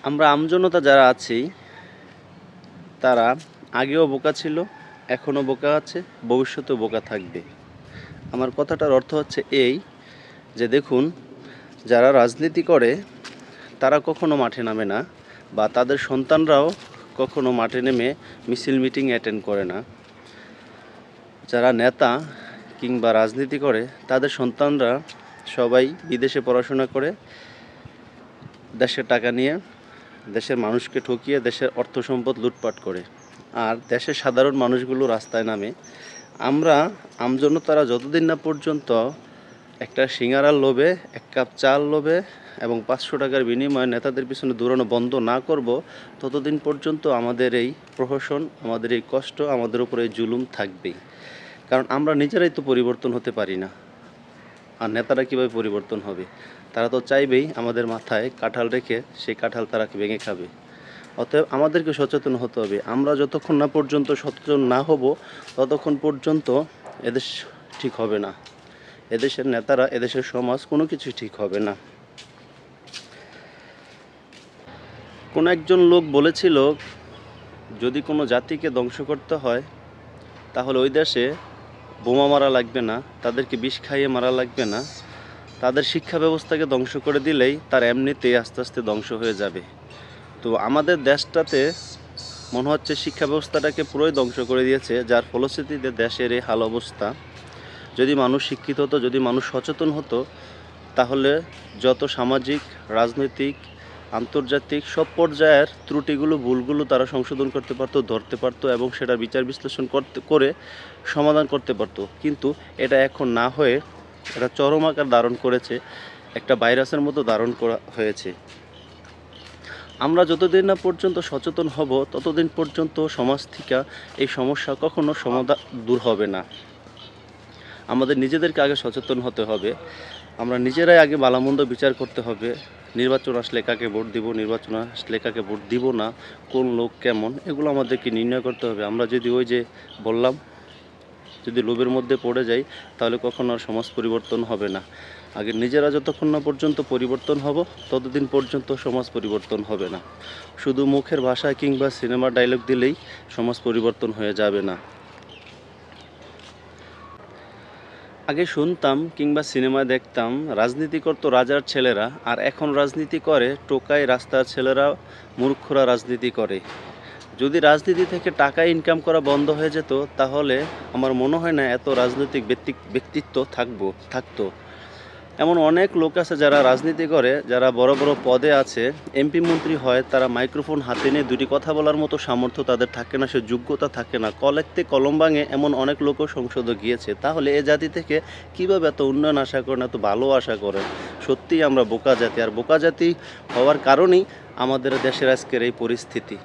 আমরা আমজনতা যারা আছি তারা আগেও বোকা ছিল, এখনও বোকা আছে, ভবিষ্যতেও বোকা থাকবে। আমার কথাটার অর্থ হচ্ছে এই যে দেখুন, যারা রাজনীতি করে তারা কখনো মাঠে নামে না, বা তাদের সন্তানরাও কখনো মাঠে নেমে মিছিল মিটিং অ্যাটেন্ড করে না। যারা নেতা কিংবা রাজনীতি করে তাদের সন্তানরা সবাই বিদেশে পড়াশোনা করে, দেশের টাকা নিয়ে দেশের মানুষকে ঠকিয়ে দেশের অর্থ সম্পদ লুটপাট করে, আর দেশের সাধারণ মানুষগুলো রাস্তায় নামে। আমরা আমজনতারা যতদিন না পর্যন্ত একটা সিঙ্গারার লোভে, এক কাপ চাল লোভে এবং 500 টাকার বিনিময়ে নেতাদের পিছনে দৌড়ানো বন্ধ না করব, ততদিন পর্যন্ত আমাদের এই প্রহসন, আমাদের এই কষ্ট, আমাদের উপরে এই জুলুম থাকবেই। কারণ আমরা নিজেরাই তো পরিবর্তন হতে পারি না, আর নেতারা কীভাবে পরিবর্তন হবে? তারা তো চাইবেই আমাদের মাথায় কাঁঠাল রেখে সেই কাঁঠাল তারা ভেঙে খাবে। অতএব আমাদেরকে সচেতন হতে হবে। আমরা যতক্ষণ না পর্যন্ত সচেতন না হব, ততক্ষণ পর্যন্ত এদেশ ঠিক হবে না। এদেশের নেতারা, এদেশের সমাজ, কোনো কিছু ঠিক হবে না। কোনো একজন লোক বলেছিল, যদি কোনো জাতিকে ধ্বংস করতে হয় তাহলে ওই দেশে বোমা মারা লাগবে না, তাদেরকে বিষ খাইয়ে মারা লাগবে না, তাদের শিক্ষা ব্যবস্থাকে ধ্বংস করে দিলেই তার এমনিতেই আস্তে আস্তে ধ্বংস হয়ে যাবে। তো আমাদের দেশটাতে মনে হচ্ছে শিক্ষা ব্যবস্থাটাকে পুরোই ধ্বংস করে দিয়েছে, যার ফলশ্রুতিতে দেশের এই হাল অবস্থা। যদি মানুষ শিক্ষিত হতো, যদি মানুষ সচেতন হতো, তাহলে যত সামাজিক, রাজনৈতিক, আন্তর্জাতিক সব পর্যায়ের ত্রুটিগুলো, ভুলগুলো তারা সংশোধন করতে পারতো, ধরতে পারতো এবং সেটার বিচার বিশ্লেষণ করে সমাধান করতে পারতো। কিন্তু এটা এখন না হয়ে এটা চরম আকার ধারণ করেছে, একটা ভাইরাসের মতো ধারণ করা হয়েছে। আমরা যতদিন না পর্যন্ত সচেতন হব, ততদিন পর্যন্ত সমাজ থেকে এই সমস্যা কখনো সমাধান দূর হবে না। আমাদের নিজেদেরকে আগে সচেতন হতে হবে। আমরা নিজেরাই আগে ভালোমন্দ বিচার করতে হবে। নির্বাচন আসলে কাকে ভোট দিব, নির্বাচন আসলে কাকে ভোট দিব না, কোন লোক কেমন, এগুলো আমাদেরকে নির্ণয় করতে হবে। আমরা যদি ওই যে বললাম, যদি লোভের মধ্যে পড়ে যাই, তাহলে কখনো আর সমাজ পরিবর্তন হবে না। আগে নিজেরা যতক্ষণ না পর্যন্ত পরিবর্তন হব, ততদিন পর্যন্ত সমাজ পরিবর্তন হবে না। শুধু মুখের ভাষায় কিংবা সিনেমার ডায়লগ দিলেই সমাজ পরিবর্তন হয়ে যাবে না। আগে শুনতাম কিংবা সিনেমায় দেখতাম রাজনীতি করতো রাজার ছেলেরা, আর এখন রাজনীতি করে টোকাই রাস্তার ছেলেরা, মূর্খরা রাজনীতি করে। যদি রাজনীতি থেকে টাকা ইনকাম করা বন্ধ হয়ে যেত, তাহলে আমার মনে হয় না এত রাজনৈতিক ব্যক্তিত্ব থাকতো। এমন অনেক লোক আছে যারা রাজনীতি করে, যারা বড় বড় পদে আছে, এমপি মন্ত্রী হয়, তারা মাইক্রোফোন হাতে নিয়ে দুটি কথা বলার মতো সামর্থ্য তাদের থাকে না, সে যোগ্যতা থাকে না। কলেজতে কলম ভাঙে এমন অনেক লোকও সংসদে গিয়েছে। তাহলে এ জাতি থেকে কীভাবে এত উন্নয়ন আশা করেন, এত ভালো আশা করেন? সত্যিই আমরা বোকা জাতি, আর বোকা জাতি হওয়ার কারণেই আমাদের দেশের আজকের এই পরিস্থিতি।